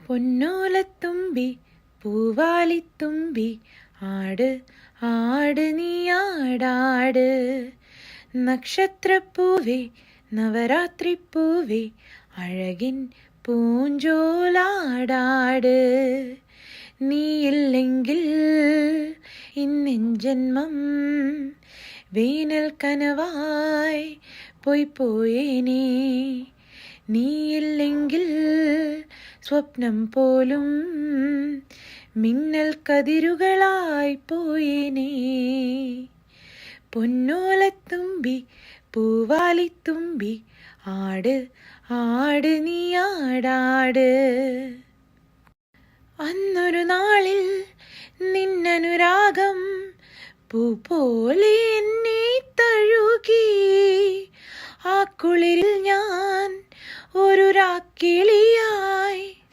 പൊന്നോലത്തുമ്പി പൂവാലിത്തുമ്പി ആട് ആട് നീ ആടാട്. നക്ഷത്രപ്പൂവേ നവരാത്രിപ്പൂവേ അഴകിൻ പൂഞ്ചോലാടാട്. നീയില്ലെങ്കിൽ ഇന്നെൻ ജന്മം വേനൽ കനവായി പോയേനേ. നീയില്ലെങ്കിൽ സ്വപ്നം പോലും മിന്നൽ കതിരുകളായി പോയേനേ. പൊന്നോലത്തുമ്പി പൂവാലിത്തുമ്പി ആട് ആട് നീ ആടാട്. അന്നൊരു നാളിൽ നിന്നനുരാഗം പൂ പോലെ എന്നെ തഴുകി. ആ കുളിരിൽ ഞാൻ ഒരു രാക്കിളിയായി